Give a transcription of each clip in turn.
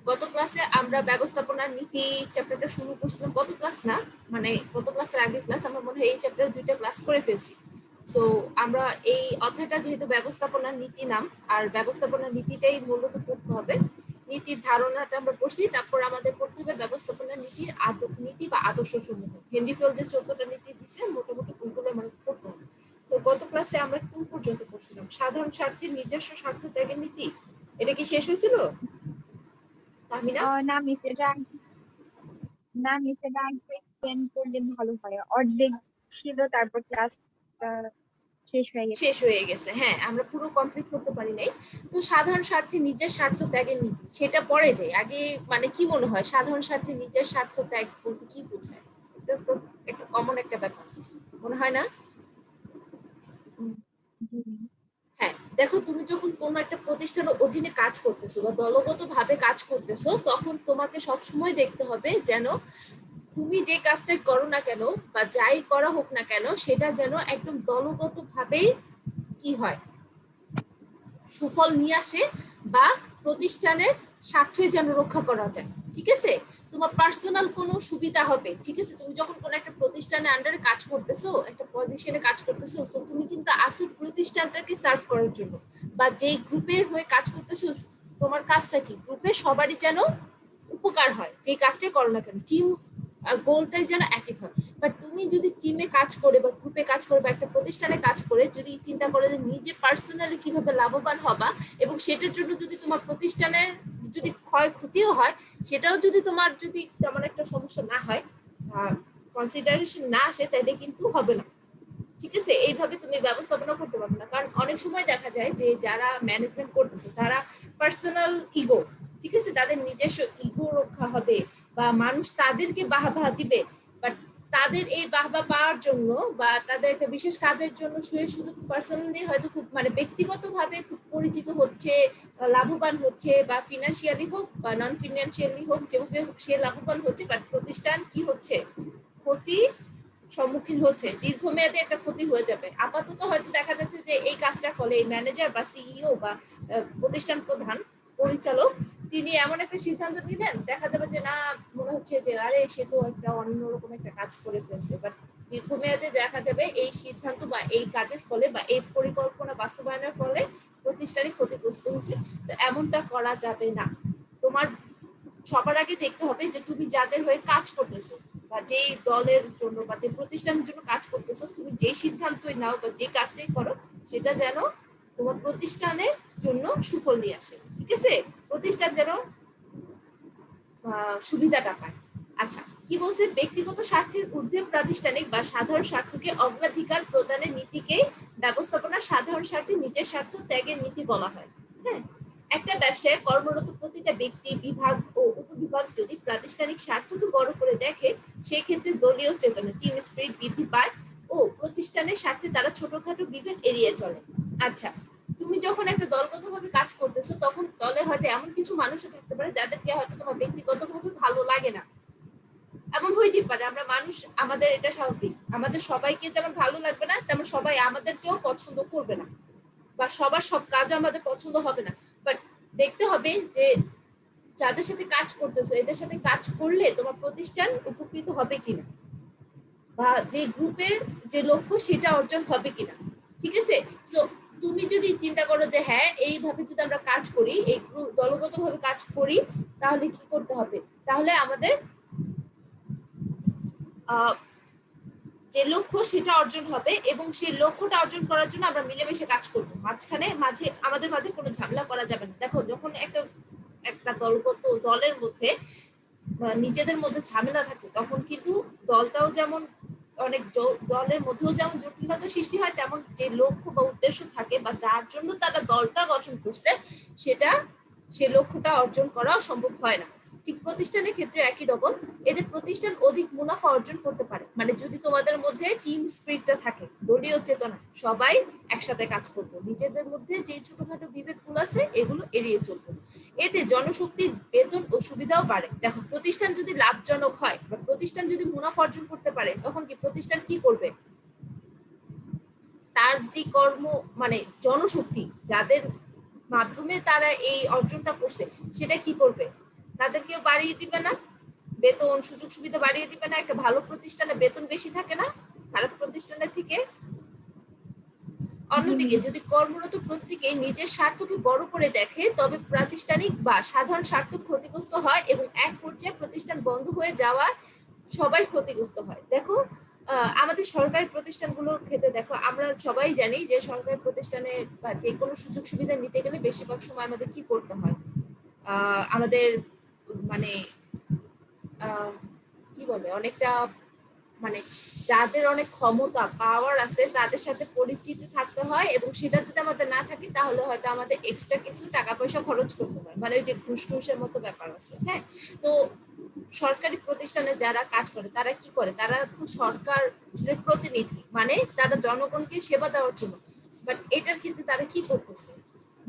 গত ক্লাসে আমরা ব্যবস্থাপনার নীতি চ্যাপ্টারটা শুরু করছিলাম, গত ক্লাস না মানে গত ক্লাসের আগের ক্লাস, আমরা মনে হয় এই চ্যাপ্টারে 2টা ক্লাস করে ফেলছি। সো আমরা এই অধ্যায়টা যেহেতু ব্যবস্থাপনার নীতি নাম, আর ব্যবস্থাপনার নীতিটাই মূলত পড়তে হবে। নীতির ধারণাটা আমরা পড়ছি, তারপর আমাদের পড়তে হবে ব্যবস্থাপনার নীতির নীতি বা আদর্শ সমূহ। হেনরি ফেল যে 14টা নীতি দিছে মোটামুটি ওইগুলো আমাদের পড়তে হবে। তো গত ক্লাসে আমরা কোন পর্যন্ত পড়ছিলাম? সাধারণ স্বার্থের নিজস্ব স্বার্থ ত্যাগের নীতি, এটা কি শেষ হয়েছিল তাহমিনা? না মিস, এটা না মিস, এটা একটু এক্সপ্লেন করলে ভালো হয়। অর্ধেক ছিল, তারপর ক্লাসটা শেষ হয়ে গেছে। শেষ হয়ে গেছে, হ্যাঁ, আমরা পুরো কমপ্লিট করতে পারি নাই। তো সাধারণ স্বার্থে নিজের স্বার্থ ত্যাগের নীতি, সেটা পরে যাই আগে। মানে কি মনে হয় সাধারণ স্বার্থে নিজের স্বার্থ ত্যাগ বলতে কি বোঝায়? এটা তো একটা কমন একটা ব্যাপার, মনে হয় না? জি। হ্যাঁ, দেখো, তুমি যখন কোনো একটা প্রতিষ্ঠানের অধীনে কাজ করতেছো বা দলগত ভাবে কাজ করতেছো, তখন তোমাকে সবসময় দেখতে হবে যেন তুমি যে কাজটাই করো না কেন বা যাই করা হোক না কেন, সেটা যেন একদম দলগত ভাবেই কি হয়, সুফল নিয়ে আসে, বা প্রতিষ্ঠানের স্বার্থই যেন রক্ষা করা যায়। ঠিক আছে? তোমার পার্সোনাল কোনো সুবিধা হবে, ঠিক আছে, তুমি যখন কোনো একটা প্রতিষ্ঠানের আন্ডারে কাজ করতেছো, একটা পজিশনে কাজ করতেছো, তো তুমি কিন্তু আসল প্রতিষ্ঠানটাকে সার্ভ করার জন্য বা যেই গ্রুপের হয়ে কাজ করতেছো, তোমার কাজটা কি গ্রুপের সবারই যেন উপকার হয়, যে কাজটাই করো না কেন, টিম গোলটাই যেন অ্যাচিভ হয়। বাট তুমি যদি টিমে কাজ করে বা গ্রুপে কাজ করে বা একটা প্রতিষ্ঠানে কাজ করে যদি চিন্তা করে যে নিজে পার্সোনালি কিভাবে লাভবান হবা, এবং সেটার জন্য যদি তোমার প্রতিষ্ঠানের যদি ক্ষয়ক্ষতিও হয়, সেটাও যদি তোমার যদি তেমন একটা সমস্যা না হয়, কনসিডারেশন না আসে, তাহলে কিন্তু হবে না। ঠিক আছে? এইভাবে তুমি ব্যবস্থাপনা করতে পারবে না, কারণ অনেক সময় দেখা যায় যে যারা ম্যানেজমেন্ট করতেছে তারা পার্সোনাল ইগো, ঠিক আছে, তাদের নিজস্ব ইগো রক্ষা হবে বা মানুষ তাদেরকে বাহবা দিবে, বাট তাদের এই বাহবা পাওয়ার জন্য বা তাদের একটা বিশেষ কাজের জন্য সে শুধু পার্সোনালি হয়তো খুব মানে ব্যক্তিগতভাবে খুব পরিচিত হচ্ছে, লাভবান হচ্ছে, বা ফিনান্সিয়ালি হোক বা নন ফিনান্সিয়ালি হোক, যেভাবে সে লাভবান হচ্ছে, বাট প্রতিষ্ঠান কি হচ্ছে, ক্ষতি সম্মুখীন হচ্ছে, দীর্ঘমেয়াদে একটা ক্ষতি হয়ে যাবে। আপাতত হয়তো দেখা যাচ্ছে যে এই কাজটার ফলে এই ম্যানেজার বা সিইও বা প্রতিষ্ঠান প্রধান পরিচালক তিনি এমন একটা সিদ্ধান্ত নিলেন, দেখা যাবে যে না, মনে হচ্ছে যে আরে সে তো একটা অন্যরকম একটা কাজ করে ফেলছে, বাট দীর্ঘমেয়াদে দেখা যাবে এই সিদ্ধান্ত বা এই কাজের ফলে বা এই পরিকল্পনা বাস্তবায়নের ফলে প্রতিষ্ঠানই ক্ষতিগ্রস্ত হয়েছে। তো এমনটা করা যাবে না। তোমার সবার আগে দেখতে হবে যে তুমি যাদের হয়ে কাজ করতেছো বা যেই দলের জন্য বা যে প্রতিষ্ঠানের জন্য কাজ করতেছো, তুমি যে সিদ্ধান্তই নাও বা যে কাজটাই করো, সেটা যেন তোমার প্রতিষ্ঠানের জন্য সুফল নিয়ে আসে। ঠিক আছে? প্রতিষ্ঠান যেন সুবিধাটা পায়। আচ্ছা, কি বলছে? ব্যক্তিগত স্বার্থের ঊর্ধ্বে প্রাতিষ্ঠানিক বা সাধারণ স্বার্থকে অগ্রাধিকার প্রদানের নীতিকে ব্যবস্থাপনা সাধারণ স্বার্থে নিজের স্বার্থ ত্যাগের নীতি বলা হয়। হ্যাঁ, একটা ব্যবসায় কর্মরত প্রতিটা ব্যক্তি, বিভাগ ও উপবিভাগ যদি প্রাতিষ্ঠানিক স্বার্থকে বড় করে দেখে, সেক্ষেত্রে দলীয় চেতনা, টিম স্পিরিট বৃদ্ধি পায় ও প্রতিষ্ঠানের স্বার্থে তারা ছোটখাটো বিভেদ এড়িয়ে চলে। আচ্ছা, তুমি যখন একটা দলগতভাবে কাজ করতেছো, তখন দলে হয়তো এমন কিছু মানুষও থাকতে পারে যাদেরকে হয়তো তোমার ব্যক্তিগতভাবে ভালো লাগে না। এমন হইতে পারে, আমরা মানুষ, আমাদের এটা স্বাভাবিক, আমাদের সবাইকে যেমন ভালো লাগবে না, তেমন সবাই আমাদেরকেও পছন্দ করবে না, বা সবার সব কাজও আমাদের পছন্দ হবে না। বাট দেখতে হবে যে যাদের সাথে কাজ করতেছো, এদের সাথে কাজ করলে তোমার প্রতিষ্ঠান উপকৃত হবে কিনা, বা যে গ্রুপের যে লক্ষ্য সেটা অর্জন হবে কিনা। ঠিক আছে? সো তুমি যদি চিন্তা করো যে হ্যাঁ, এইভাবে যদি আমরা কাজ করি, এই গ্রুপ দলগতভাবে কাজ করি, তাহলে কি করতে হবে? তাহলে আমাদের যে লক্ষ্য সেটা অর্জন হবে, এবং সেই লক্ষ্যটা অর্জন করার জন্য আমরা মিলেমিশে কাজ করব, মাঝখানে আমাদের মাঝে কোনো ঝামেলা করা যাবে না। দেখো, যখন একটা একটা দলগত দলের মধ্যে নিজেদের মধ্যে ঝামেলা থাকে, তখন কিন্তু দলটাও যেমন অনেক দলের মধ্যেও যেমন জটিলতা সৃষ্টি হয়, তেমন যে লক্ষ্য বা উদ্দেশ্য থাকে বা যার জন্য তারা দলটা গঠন করছে, সেটা সে লক্ষ্যটা অর্জন করা সম্ভব হয় না। ঠিক প্রতিষ্ঠানের ক্ষেত্রে একই রকম, এদের প্রতিষ্ঠান অধিক মুনাফা অর্জন করতে পারে, মানে যদি তোমাদের মধ্যে টিম স্পিরিটটা থাকে, দলীয় চেতনা, সবাই একসাথে কাজ করবো, নিজেদের মধ্যে যে ছোটখাটো বিভেদগুলো আছে এগুলো এড়িয়ে চলবো, এতে জনশক্তির বেতন ও সুবিধাও বাড়ে। দেখো, প্রতিষ্ঠান যদি লাভজনক হয় বা প্রতিষ্ঠান যদি মুনাফা অর্জন করতে পারে, তখন কি প্রতিষ্ঠান কি করবে? তার যে কর্ম, মানে জনশক্তি যাদের মাধ্যমে তারা এই অর্জনটা করছে, সেটা কি করবে? তাদেরকেও বাড়িয়ে দিবে না, বেতন সুযোগ সুবিধা বাড়িয়ে দিবে না? একটা ভালো প্রতিষ্ঠানে বেতন বেশি থাকে না খারাপ প্রতিষ্ঠানের থেকে? জি অন্যদিকে মিস। যদি কর্মরত প্রত্যেকে নিজের স্বার্থকে বড় করে দেখে তবে প্রাতিষ্ঠানিক বা সাধারণ স্বার্থ ক্ষতিগ্রস্ত হয় এবং এক পর্যায়ে প্রতিষ্ঠান বন্ধ হয়ে যাওয়া সবাই ক্ষতিগ্রস্ত হয়। দেখো আমাদের সরকারি প্রতিষ্ঠানগুলোর ক্ষেত্রে দেখো আমরা সবাই জানি যে সরকারি প্রতিষ্ঠানে বা যে কোনো সুযোগ সুবিধা নিতে গেলে বেশিরভাগ সময় আমাদের কি করতে হয়, আমাদের মানে কি বলে অনেকটা মানে যাদের অনেক ক্ষমতা পাওয়ার আছে তাদের সাথে পরিচিত থাকতে হয় এবং সেটা যদি আমাদের না থাকে তাহলে হয়তো আমাদের এক্সট্রা কিছু টাকা পয়সা খরচ করতে হয়, মানে ওই যে ঘুষ টুসের মতো ব্যাপার আছে। হ্যাঁ, তো সরকারি প্রতিষ্ঠানে যারা কাজ করে তারা কি করে, তারা তো সরকারের প্রতিনিধি, মানে তারা জনগণকে সেবা দেওয়ার জন্য। বাট এটার ক্ষেত্রে তারা কি করতেছে,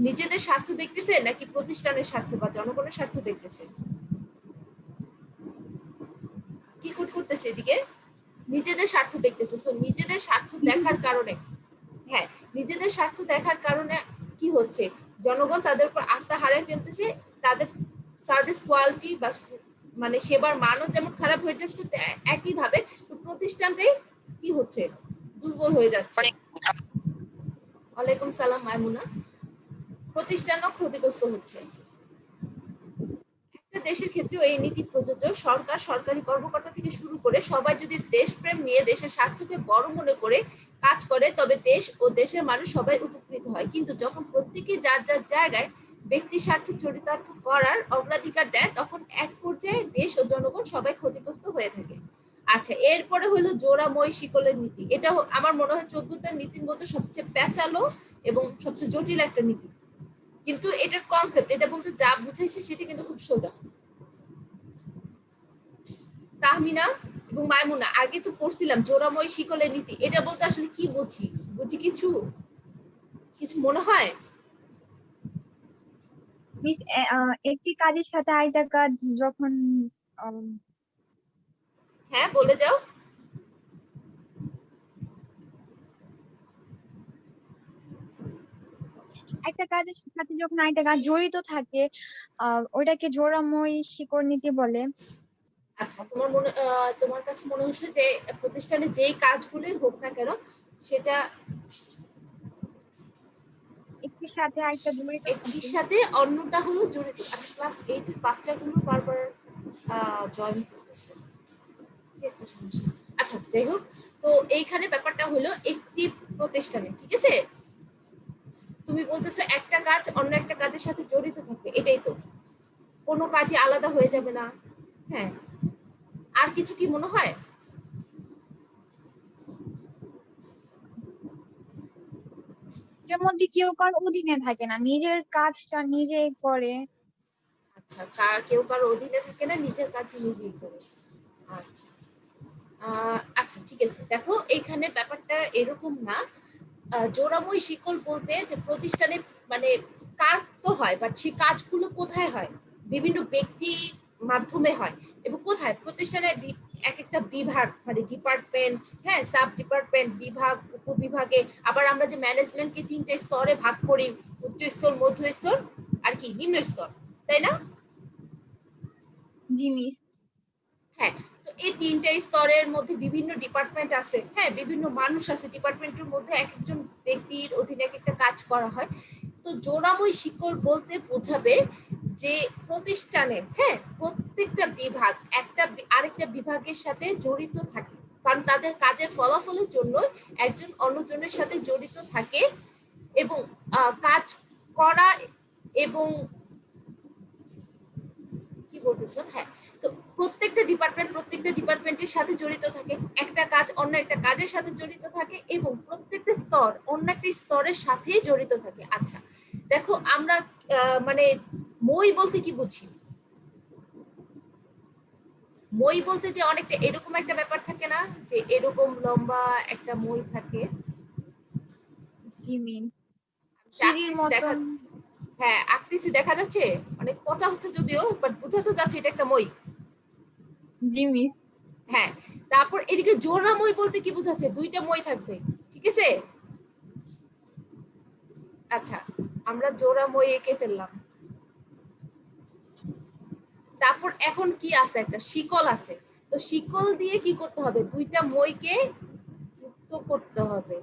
নিজেদের স্বার্থ দেখতেছে নাকি প্রতিষ্ঠানের স্বার্থ বা জনগণের স্বার্থ দেখতেছে? কি করতেছে এদিকে? নিজেদের স্বার্থ দেখতেছে। সো নিজেদের স্বার্থ দেখার কারণে, হ্যাঁ, নিজেদের স্বার্থ দেখার কারণে কি হচ্ছে, জনগণ তাদের উপর আস্থা হারিয়ে ফেলতেছে, তাদের সার্ভিস কোয়ালিটি বা মানে সেবার মানও যেমন খারাপ হয়ে যাচ্ছে, একইভাবে প্রতিষ্ঠানটাই কি হচ্ছে, দুর্বল হয়ে যাচ্ছে। ওয়ালাইকুম সালাম মাইমুনা। প্রতিষ্ঠানও ক্ষতিগ্রস্ত হচ্ছে। একটা দেশের ক্ষেত্রেও এই নীতি প্রযোজ্য। সরকার, সরকারি কর্মকর্তা থেকে শুরু করে সবাই যদি দেশপ্রেম নিয়ে দেশের স্বার্থকে বড় মনে করে কাজ করে তবে দেশ ও দেশের মানুষ সবাই উপকৃত হয়। কিন্তু যখন প্রত্যেকে যার যার জায়গায় ব্যক্তি স্বার্থ চরিতার্থ করার অগ্রাধিকার দেয় তখন এক পর্যায়ে দেশ ও জনগণ সবাই ক্ষতিগ্রস্ত হয়ে থাকে। আচ্ছা, এরপরে হলো জোড়া মই শিকলের নীতি। এটা আমার মনে হয় 14টা নীতির মধ্যে সবচেয়ে পেঁচালো এবং সবচেয়ে জটিল একটা নীতি। কিন্তু এটার কনসেপ্ট, এটা বলতে যা বুঝাইছে সেটা কিন্তু খুব সোজা। তাহমিনা এবং মায়মুনা, আগে তো পড়ছিলাম জোড়াময় শিকলের নীতি, এটা বলতে আসলে কি বুঝি, বুঝি কিছু কিছু মনে হয়? মিস, একটি কাজের সাথে আরেকটা কাজ যখন আম, হ্যাঁ, বলে যাও। একটা কাজের সাথে যখন আরেকটা কাজ জড়িত থাকে, ওইটাকে জোড়াময় শিকড় নীতি বলে। আচ্ছা, তোমার কাছে মনে হচ্ছে যে প্রতিষ্ঠানে যেই কাজগুলোই হোক না কেন সেটা একটির সাথে আরেকটা জড়িত একটির থাকে। সাথে অন্যটা হলো জড়িত। আচ্ছা, ক্লাস 8 এর বাচ্চাগুলো বারবার জয়েন করতেছে, কি একটা সমস্যা। আচ্ছা, যাই হোক, তো এইখানে ব্যাপারটা হলো একটি প্রতিষ্ঠানে, ঠিক আছে, তুমি বলতেছো একটা কাজ অন্য একটা কাজের সাথে জড়িত থাকবে, এটাই তো, কোনো কাজই আলাদা হয়ে যাবে না। হ্যাঁ, আর কিছু কি মনে হয়? এটার মধ্যে কেউ কার অধীনে থাকে না, নিজের কাজটা নিজে করে। আচ্ছা, কেউ কারো অধীনে থাকে না, নিজের কাজ নিজেই করে। আচ্ছা, আচ্ছা, ঠিক আছে, দেখো এইখানে ব্যাপারটা এরকম না। জোড়াময় শিকল বলতে যে প্রতিষ্ঠানে মানে কাজ তো হয়, বাট সেই কাজগুলো কোথায় হয়, বিভিন্ন ব্যক্তি মাধ্যমে হয় এবং কোথায় প্রতিষ্ঠানে এক একটা বিভাগ মানে ডিপার্টমেন্ট, হ্যাঁ, সাব ডিপার্টমেন্ট, বিভাগ, উপবিভাগে, আবার আমরা যে ম্যানেজমেন্টকে 3টে স্তরে ভাগ করি, উচ্চ স্তর, মধ্য স্তর আর কি নিম্ন স্তর, তাই না? জি মিস। হ্যাঁ, তো এই 3টে স্তরের মধ্যে বিভিন্ন ডিপার্টমেন্ট আছে, হ্যাঁ, বিভিন্ন মানুষ আছে, ডিপার্টমেন্টের মধ্যে এক একজন ব্যক্তির অধীনে এক একটা কাজ করা হয়। তো জোড়াময় শিকল বলতে বোঝাবে যে প্রতিষ্ঠানে, হ্যাঁ, প্রত্যেকটা বিভাগ একটা আরেকটা বিভাগের সাথে জড়িত থাকে, কারণ তাদের কাজের ফলাফলের জন্য একজন অন্যজনের সাথে জড়িত থাকে এবং কাজ করা এবং কি বলতেছিলাম, হ্যাঁ, তো প্রত্যেকটা ডিপার্টমেন্টের সাথে জড়িত থাকে, একটা কাজ অন্য একটা কাজের সাথে জড়িত থাকে এবং প্রত্যেকটা স্তর অন্য একটা স্তরের সাথে জড়িত থাকে। আচ্ছা, দেখো আমরা মানে মই বলতে কি বুঝি? মই বলতে যে অনেকটা এরকম একটা ব্যাপার থাকে না, যে এরকম লম্বা একটা মই থাকে। জি মিস, সিঁড়ির আঁকতেছি দেখা, মতন। হ্যাঁ আঁকতেছি দেখা যাচ্ছে, অনেক পচা হচ্ছে যদিও, বাট বোঝা তো যাচ্ছে এটা একটা মই। জি মিস। হ্যাঁ, তারপর এদিকে জোড়া মই বলতে কি বোঝাচ্ছে, দুইটা মই থাকবে, ঠিক আছে। আচ্ছা, আমরা জোড়া মই এঁকে ফেললাম। তারপর এখন কি আছে, একটা শিকল আছে। তো শিকল দিয়ে কি করতে হবে, দুইটা মইকে যুক্ত করতে হবে।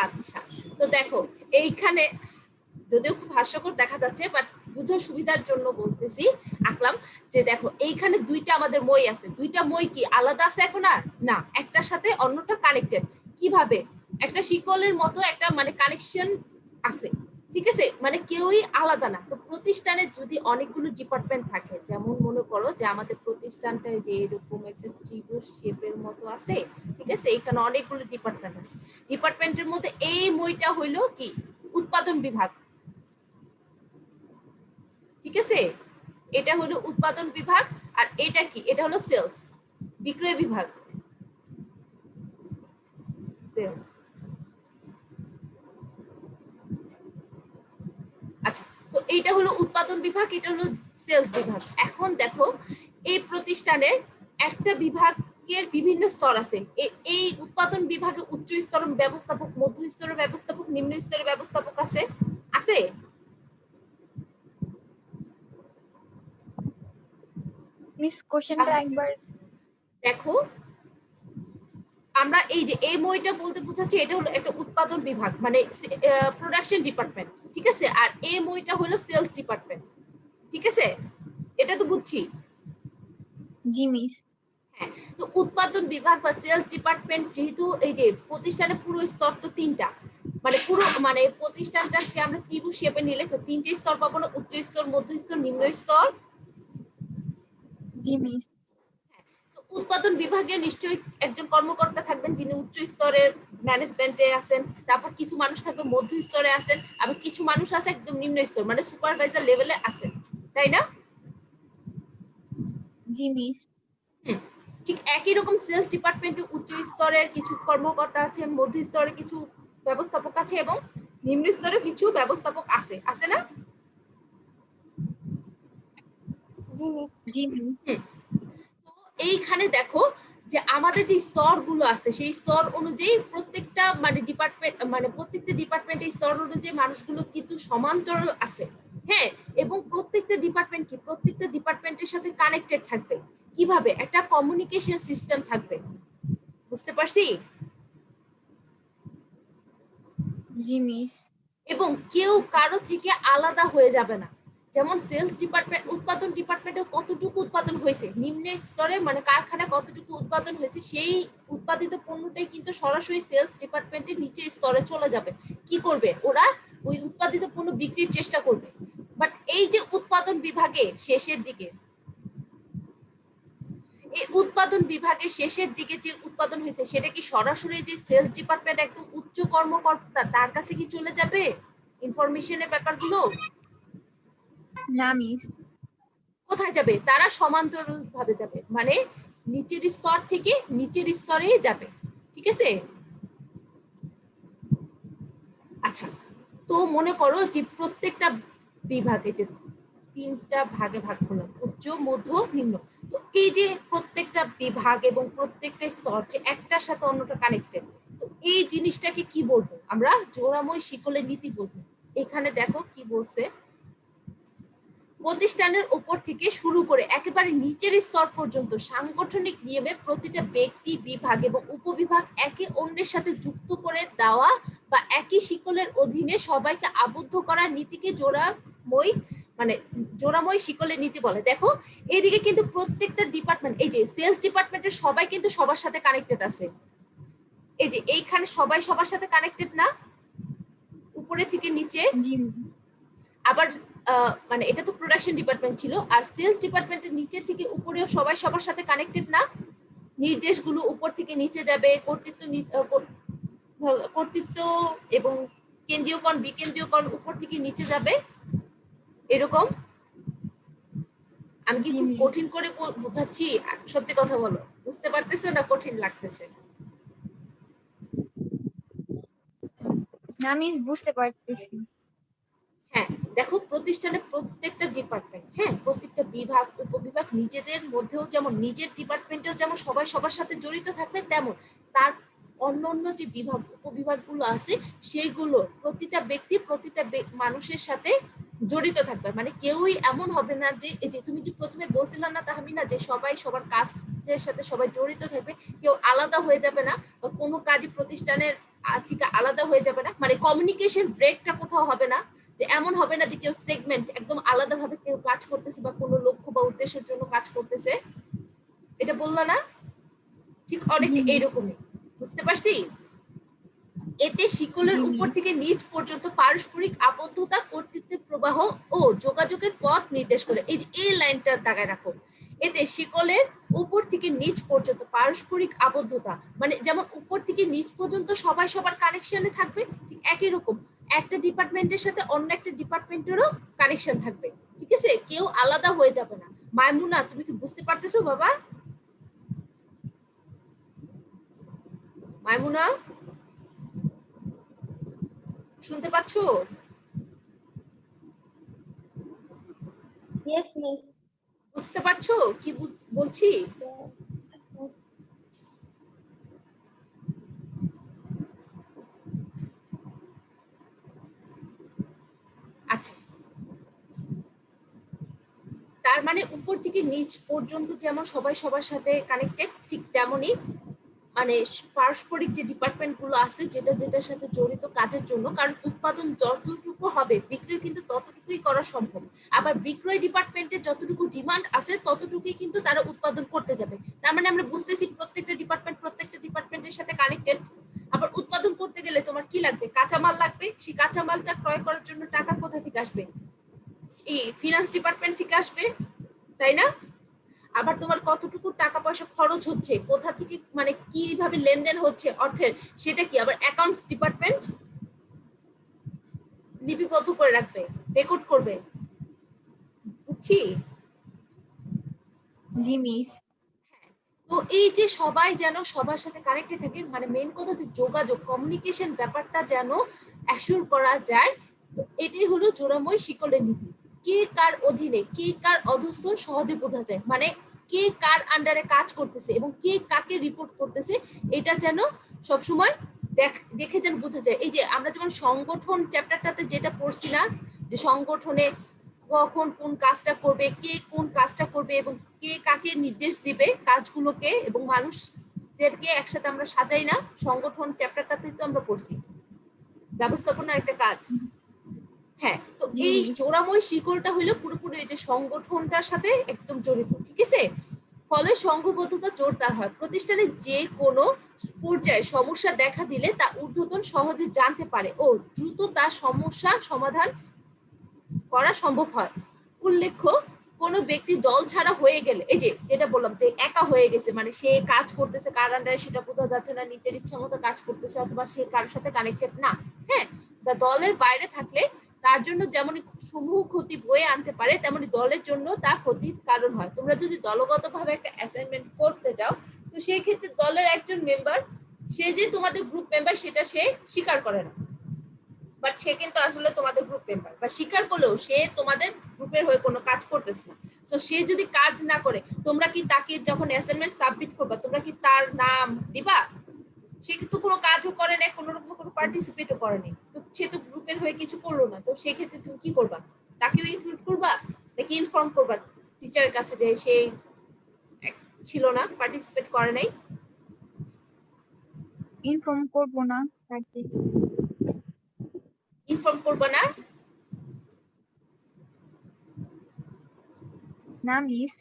আচ্ছা, তো দেখো এইখানে যদিও খুব হাস্যকর দেখা যাচ্ছে, বাট বুঝার সুবিধার জন্য বলতেছি, আঁকলাম যে দেখো এইখানে দুইটা আমাদের মই আছে, দুইটা মই কি আলাদা আছে এখন আর না, একটার সাথে অন্যটা কানেক্টেড। কিভাবে, একটা শিকলের মতো একটা মানে কানেকশন আছে, ঠিক আছে, মানে কেউই আলাদা না। তো প্রতিষ্ঠানে যদি অনেকগুলো ডিপার্টমেন্ট থাকে, যেমন মনে করো যে আমাদের প্রতিষ্ঠানটায় যে এরকম একটা ত্রিভুজ শেপের মতো আছে, ঠিক আছে, এখানে অনেকগুলো ডিপার্টমেন্ট আছে, ডিপার্টমেন্টের মধ্যে এই মইটা হইলো কি উৎপাদন বিভাগ, ঠিক আছে, এটা হলো উৎপাদন বিভাগ। আর এটা কি, এটা হলো সেলস, বিক্রয় বিভাগ। আচ্ছা, তো এইটা হলো উৎপাদন বিভাগ, এটা হলো সেলস বিভাগ। এখন দেখো এই প্রতিষ্ঠানের একটা বিভাগের বিভিন্ন স্তর আছে, এই উৎপাদন বিভাগে উচ্চ স্তর ব্যবস্থাপক, মধ্য স্তরের ব্যবস্থাপক, নিম্ন স্তরের ব্যবস্থাপক আছে, আছে। মিস কোশ্চেনটা একবার দেখো আমরা এই যে এই মইটা বলতে বোঝাচ্ছি, এটা হলো একটা উৎপাদন বিভাগ মানে প্রোডাকশন ডিপার্টমেন্ট, ঠিক আছে, আর এই মইটা হলো সেলস ডিপার্টমেন্ট, ঠিক আছে, এটা তো বুঝছি। জি মিস। হ্যাঁ, তো উৎপাদন বিভাগ বা সেলস ডিপার্টমেন্ট যেহেতু এই যে প্রতিষ্ঠানের পুরো স্তর তো তিনটা, মানে পুরো মানে প্রতিষ্ঠানটাকে আমরা ত্রিভুজ শেপে নিলে তো তিনটে স্তর পাবো না, উচ্চ স্তর, মধ্য স্তর, নিম্ন স্তর। জি মিস। তো উৎপাদন বিভাগে নিশ্চয়ই একজন কর্মকর্তা থাকবেন যিনি উচ্চ স্তরের ম্যানেজমেন্টে আছেন, তারপর কিছু মানুষ থাকবে মধ্য স্তরে আছেন, আবার কিছু মানুষ আছে একদম নিম্ন স্তর মানে সুপারভাইজার লেভেলে আছেন, তাই না? জি মিস। ঠিক একই রকম সেলস ডিপার্টমেন্টে উচ্চ স্তরের কিছু কর্মকর্তা আছেন, মধ্য স্তরে কিছু ব্যবস্থাপক আছে এবং নিম্ন স্তরে কিছু ব্যবস্থাপক আছে, আছে না? জি মিস। জি মিস। তো এইখানে দেখো যে আমাদের যে স্তরগুলো আছে সেই স্তর অনুযায়ী প্রত্যেকটা মানে ডিপার্টমেন্ট মানে প্রত্যেকটা ডিপার্টমেন্টের স্তর অনুযায়ী মানুষগুলো কিন্তু সমান্তরাল আছে। হ্যাঁ, এবং প্রত্যেকটা ডিপার্টমেন্ট কি প্রত্যেকটা ডিপার্টমেন্টের সাথে কানেক্টেড থাকবে, কিভাবে একটা কমিউনিকেশন সিস্টেম থাকবে, বুঝতে পারছি? জি মিস। এবং কেউ কারো থেকে আলাদা হয়ে যাবে না। যেমন সেলস ডিপার্টমেন্ট, উৎপাদন ডিপার্টমেন্টে কতটুকু উৎপাদন হয়েছে নিম্ন স্তরে মানে কারখানা কতটুকু উৎপাদন হয়েছে সেই উৎপাদিত পণ্যটাই কিন্তু সরাসরি সেলস ডিপার্টমেন্টের নিচে স্তরে চলে যাবে। কি করবে ওরা, ওই উৎপাদিত পণ্য বিক্রির চেষ্টা করবে। বাট এই যে উৎপাদন বিভাগে শেষের দিকে, এই উৎপাদন বিভাগের শেষের দিকে যে উৎপাদন হয়েছে সেটা কি সরাসরি যে সেলস ডিপার্টমেন্ট একদম উচ্চ কর্মকর্তা তার কাছে কি চলে যাবে ইনফরমেশনের ব্যাপারগুলো? না মিস। কোথায় যাবে, তারা সমান্তরাল ভাবে যাবে, মানে নিচের স্তর থেকে নিচের স্তরে যাবে, ঠিক আছে। আচ্ছা, তো মনে করো যে প্রত্যেকটা বিভাগে যে তিনটা ভাগে ভাগ করলাম, উচ্চ, মধ্য, নিম্ন, তো এই যে প্রত্যেকটা বিভাগ এবং প্রত্যেকটা স্তর যে একটার সাথে অন্যটা কানেক্টেড, তো এই জিনিসটাকে কি বলবো আমরা, জোড়াময় শিকলের নীতি বলবো। এখানে দেখো কি বলছে, প্রতিষ্ঠানের উপর থেকে শুরু করে একেবারে নিচের স্তর পর্যন্ত সাংগঠনিক নিয়মে প্রতিটা ব্যক্তি, বিভাগ এবং উপবিভাগ একে অন্যের সাথে যুক্ত করে দেওয়া বা একই শিকলের অধীনে সবাইকে আবদ্ধ করার নীতিকে জোড়াময় মানে জোড়াময় শিকলের নীতি বলে। দেখো এইদিকে কিন্তু প্রত্যেকটা ডিপার্টমেন্ট, এই যে সেলস ডিপার্টমেন্টের সবাই কিন্তু সবার সাথে কানেক্টেড আছে, এই যে এইখানে সবাই সবার সাথে কানেক্টেড না, উপরে থেকে নিচে। জি আবার মানে এটা তো প্রোডাকশন ডিপার্টমেন্ট ছিল, আর সেলস ডিপার্টমেন্টের নিচে থেকে উপরেও সবাই সবার সাথে কানেক্টেড না, নির্দেশগুলো উপর থেকে নিচে যাবে, কর্তৃত্ব এবং কেন্দ্রীয়করণ বিকেন্দ্রীয়করণ উপর থেকে নিচে যাবে, এরকম। আমি কি জি খুব মিস। কঠিন করে বোঝাচ্ছি, সত্যি কথা বলো, বুঝতে পারতেছো না কঠিন লাগতেছে? না মিস, বুঝতে পারতেছি। হ্যাঁ, দেখো প্রতিষ্ঠানের প্রত্যেকটা ডিপার্টমেন্ট, হ্যাঁ প্রত্যেকটা বিভাগ উপবিভাগ নিজেদের মধ্যেও যেমন নিজের ডিপার্টমেন্টেও যেমন সবাই সবার সাথে জড়িত থাকবে, তেমন তার অন্যান্য যে বিভাগ উপবিভাগগুলো আছে সেইগুলো প্রতিটা ব্যক্তি প্রতিটা মানুষের সাথে জড়িত থাকবে, মানে কেউই এমন হবে না যে এই যে তুমি যে প্রথমে বলছিলাম না তাহমিনা যে সবাই সবার কাজের সাথে সবাই জড়িত থাকবে, কেউ আলাদা হয়ে যাবে না বা কোনো কাজই প্রতিষ্ঠানের থেকে আলাদা হয়ে যাবে না, মানে কমিউনিকেশন ব্রেকটা কোথাও হবে না, যে এমন হবে না যে কেউ সেগমেন্ট একদম আলাদাভাবে কেউ কাজ করতেছে বা কোনো লক্ষ্য বা উদ্দেশ্যের জন্য কাজ করতেছে, এটা বললা না, ঠিক জি অনেকটা মিস। এইরকমই, বুঝতে পারছি। এতে শিকলের জি উপর মিস। থেকে নিচ পর্যন্ত পারস্পরিক আবদ্ধতা, কর্তৃত্বের প্রবাহ ও যোগাযোগের পথ নির্দেশ করে, এই যে এই লাইনটা দাগায় রাখো। এতে শিকলের উপর থেকে নিচ পর্যন্ত পারস্পরিক আবদ্ধতা, মানে যেমন উপর থেকে নিচ পর্যন্ত সবাই সবার কানেকশনে থাকবে, ঠিক একই রকম একটা ডিপার্টমেন্টের সাথে অন্য একটা ডিপার্টমেন্টেরও কানেকশন থাকবে, ঠিক আছে, কেউ আলাদা হয়ে যাবে না। মাইমুনা তুমি কি বুঝতে পারতেছো বাবা? মাইমুনা শুনতে পাচ্ছো? Yes miss. বুঝতে পারছো কি বলছি? আচ্ছা, তার মানে উপর থেকে নিচ পর্যন্ত যেমন সবাই সবার সাথে কানেক্টেড, ঠিক তেমনই মানে পারস্পরিক যে ডিপার্টমেন্ট গুলো আছে যেটা যেটার সাথে জড়িত কাজের জন্য, কারণ উৎপাদন যতটুকু হবে বিক্রয় কিন্তু ততটুকুই করা সম্ভব, আবার বিক্রয় ডিপার্টমেন্টে যতটুকু ডিমান্ড আছে ততটুকুই কিন্তু তারা উৎপাদন করতে যাবে, তার মানে আমরা বুঝতেছি প্রত্যেকটা ডিপার্টমেন্টের সাথে কানেক্টেড। আবার উৎপাদন করতে গেলে তোমার কি লাগবে, কাঁচামাল লাগবে, সেই কাঁচামালটা ক্রয় করার জন্য টাকা কোথা থেকে আসবে, ফিনান্স ডিপার্টমেন্ট থেকে আসবে, তাই না? আবার তোমার কতটুকু টাকা পয়সা খরচ হচ্ছে, কোথা থেকে মানে কিভাবে লেনদেন হচ্ছে অর্থের, সেটা কি আবার অ্যাকাউন্টস ডিপার্টমেন্ট লিপিবদ্ধ করে রাখবে, রেকর্ড করবে, বুঝছি। জি মিস। তো এই যে সবাই যেন সবার সাথে কানেক্টেড থাকে, মানে মেইন কথা যে যোগাযোগ কমিউনিকেশন ব্যাপারটা যেন অ্যাসিওর করা যায়, তো এটাই হলো জোড়াময় শিকলের নীতি। কে কার অধীনে, কে কার অধস্তন সহজে বোঝা যায়, মানে কে কার আন্ডারে কাজ করতেছে এবং কে কাকে রিপোর্ট করতেছে, এটা যেন সবসময় দেখে যেন বোঝা যায়। এই যে আমরা যেমন সংগঠন চ্যাপ্টারটাতে যেটা পড়ছি না, যে সংগঠনে কখন কোন কাজটা করবে, কে কোন কাজটা করবে এবং কে কাকে নির্দেশ দিবে কাজগুলোকে, এবং মানুষদেরকে একসাথে আমরা সাজাই না, সংগঠন চ্যাপ্টারটাতে তো আমরা পড়ছি ব্যবস্থাপনার একটা কাজ। হ্যাঁ, তো জি এই মিস। জোড়াময় শিকলটা হলো পুরোপুরি এই যে সংগঠনটার সাথে একদম জড়িত, ঠিক আছে। ফলে সংঘবদ্ধতা জোরদার হয়, প্রতিষ্ঠানে যে কোনো পর্যায়ে সমস্যা দেখা দিলে তা ঊর্ধ্বতন সহজে জানতে পারে ও দ্রুত তার সমস্যা সমাধান করা সম্ভব হয়। উল্লেখ্য, কোনো ব্যক্তি দল ছাড়া হয়ে গেলে, এই যে যেটা বললাম যে একা হয়ে গেছে, মানে সে কাজ করতেছে কার আন্ডারে সেটা বোঝা যাচ্ছে না, নিজের ইচ্ছা মতো কাজ করতেছে অথবা সে কারোর সাথে কানেক্টেড না, হ্যাঁ, বা দলের বাইরে থাকলে তার জন্য যেমনই সমূহ ক্ষতি বয়ে আনতে পারে, তেমনি দলের জন্য তা ক্ষতির কারণ হয়। তোমরা যদি দলগতভাবে একটা অ্যাসাইনমেন্ট করতে যাও, তো সেই ক্ষেত্রে দলের একজন মেম্বার, সে যে তোমাদের গ্রুপ মেম্বার সেটা সে স্বীকার করে না, বাট সে কিন্তু আসলে তোমাদের গ্রুপ মেম্বার, বা স্বীকার করলেও সে তোমাদের গ্রুপের হয়ে কোনো কাজ করতেছে না। তো সে যদি কাজ না করে, তোমরা কি তাকে যখন অ্যাসাইনমেন্ট সাবমিট করবা তোমরা কি তার নাম দিবা? সে কিন্তু কোনো কাজও করে না, কোনো রকম কোনো পার্টিসিপেটও করেনি, তো সে তো গ্রুপের হয়ে কিছু করলো না, তো সেক্ষেত্রে তুমি কি করবা? তাকেও ইনক্লুড করবা নাকি ইনফর্ম করবা টিচারের কাছে যে সে ছিল না, পার্টিসিপেট করে নাই? ইনফর্ম করবো না তাকে। ইনফর্ম করবা না? না মিস।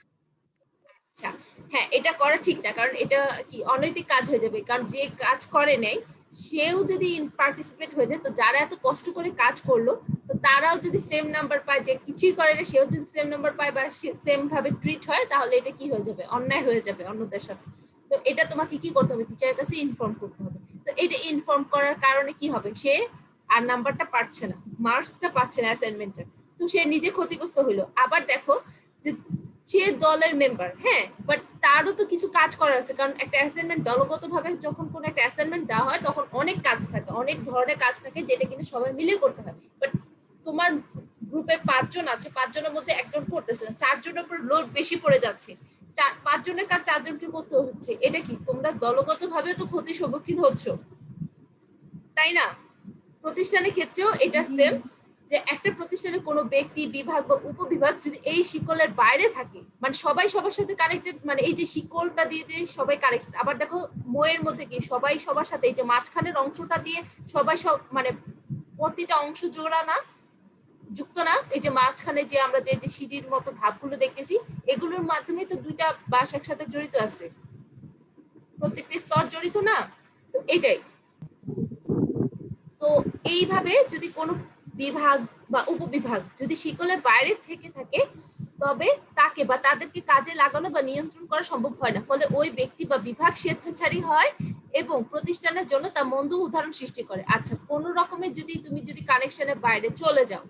আচ্ছা, হ্যাঁ, এটা করা ঠিক না, কারণ এটা কি অনৈতিক কাজ হয়ে যাবে, কারণ যে কাজ করে নাই সেও যদি পার্টিসিপেট হয়ে যায়, তো যারা এত কষ্ট করে কাজ করলো তো তারাও যদি সেম নাম্বার পায়, যে কিছুই করে না সেও যদি সেম নাম্বার পায় বা সেম ভাবে ট্রিট হয়, তাহলে এটা কি হয়ে যাবে, অন্যায় হয়ে যাবে অন্যদের সাথে। তো এটা তোমাকে কি করতে হবে, টিচারের কাছে ইনফর্ম করতে হবে। তো এটা ইনফর্ম করার কারণে কি হবে, সে আর নাম্বারটা পাচ্ছে না, মার্কসটা পাচ্ছে না অ্যাসাইনমেন্টের, তো সে নিজে ক্ষতিগ্রস্ত হইলো। আবার দেখো যে সে দলের মেম্বার, হ্যাঁ, বাট তারও তো কিছু কাজ করার আছে, কারণ একটা অ্যাসাইনমেন্ট দলগতভাবে যখন কোনো একটা অ্যাসাইনমেন্ট দেওয়া হয় তখন অনেক কাজ থাকে, অনেক ধরনের কাজ থাকে যেটা কিন্তু সবাই মিলে করতে হয়, বাট তোমার গ্রুপের 5 জন আছে, 5 জনের মধ্যে একজন করতেছে না, 4 জনের উপর লোড বেশি পড়ে যাচ্ছে, 5 জনের কাজ 4 জনকে করতে হচ্ছে, এটা কি তোমরা দলগতভাবে তো ক্ষতির সম্মুখীন হচ্ছ, তাই না? প্রতিষ্ঠানের ক্ষেত্রেও এটা জি সেম, মিস। যে একটা প্রতিষ্ঠানে কোনো ব্যক্তি, বিভাগ বা উপবিভাগ যদি এই শিকলের বাইরে থাকে, মানে সবাই সবার সাথে কানেক্টেড, মানে এই যে শিকলটা দিয়ে যে সবাই কানেক্টেড, আবার দেখো ময়ের মধ্যে কি সবাই সবার সাথে, এই যে মাঝখানের অংশটা দিয়ে সবাই সব, মানে প্রতিটা অংশ জোড়া না, যুক্ত না, এই যে মাঝখানে যে আমরা যে সিঁড়ির মতো ধাপগুলো দেখতেছি, এগুলোর মাধ্যমে তো দুইটা বাস একসাথে জড়িত আছে, প্রত্যেকটা স্তর জড়িত না, তো এটাই। তো এইভাবে যদি কোনো বিভাগ বা উপবিভাগ যদি শিকলের বাইরে থেকে থাকে, তবে তাকে বা তাদেরকে কাজে লাগানো বা নিয়ন্ত্রণ করা সম্ভব হয় না, ফলে ওই ব্যক্তি বা বিভাগ স্বেচ্ছাচারী হয় এবং প্রতিষ্ঠানের জন্য তা মন্দ উদাহরণ সৃষ্টি করে। আচ্ছা, কোনো রকমের যদি তুমি যদি কানেকশনের বাইরে চলে যাও,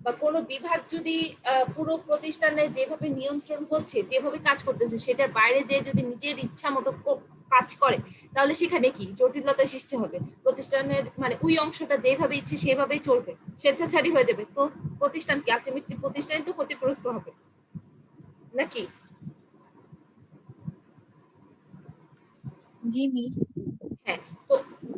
বা কোনো বিভাগ যদি পুরো প্রতিষ্ঠানে যেভাবে নিয়ন্ত্রণ হচ্ছে, যেভাবে কাজ করতেছে সেটার বাইরে যে যদি নিজের ইচ্ছা মতো কাজ করে, তাহলে সেখানে কি জটিলতা সৃষ্টি হবে, প্রতিষ্ঠানের মানে ওই অংশটা যেভাবে ইচ্ছে সেভাবেই চলবে, স্বেচ্ছাচারী হয়ে যাবে, তো প্রতিষ্ঠান কি আলটিমেটলি প্রতিষ্ঠান তো ক্ষতিগ্রস্ত হবে নাকি? জি মিস। হ্যাঁ, তো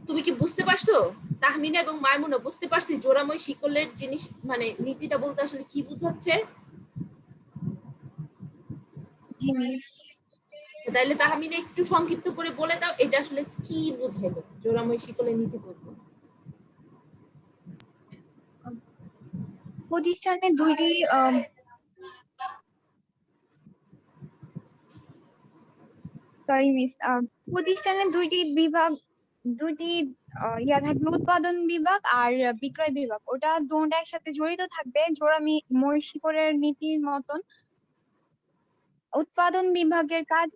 তুমি কি বুঝতে পারছো? তাহমিনা এবং মাইমুনা বুঝতে পারছি জোড়াময় শিকলের জিনিস মানে নীতিটা বলতে আসলে কি বোঝাচ্ছে? জি মিস। তাইলে তাহমিনা একটু সংক্ষিপ্ত করে বলে দাও এটা আসলে কি বুঝাইলো জোড়াময় শিকলের নীতি বলতে। প্রতিষ্ঠানে দুইটি সরি মিস, প্রতিষ্ঠানে দুইটি বিভাগ, দুইটি ইয়া থাকবে, উৎপাদন বিভাগ আর বিক্রয় বিভাগ, ওটা দুটো একসাথে জড়িত থাকবে মই শিকড়ের নীতির মতন। উৎপাদন বিভাগের কাজ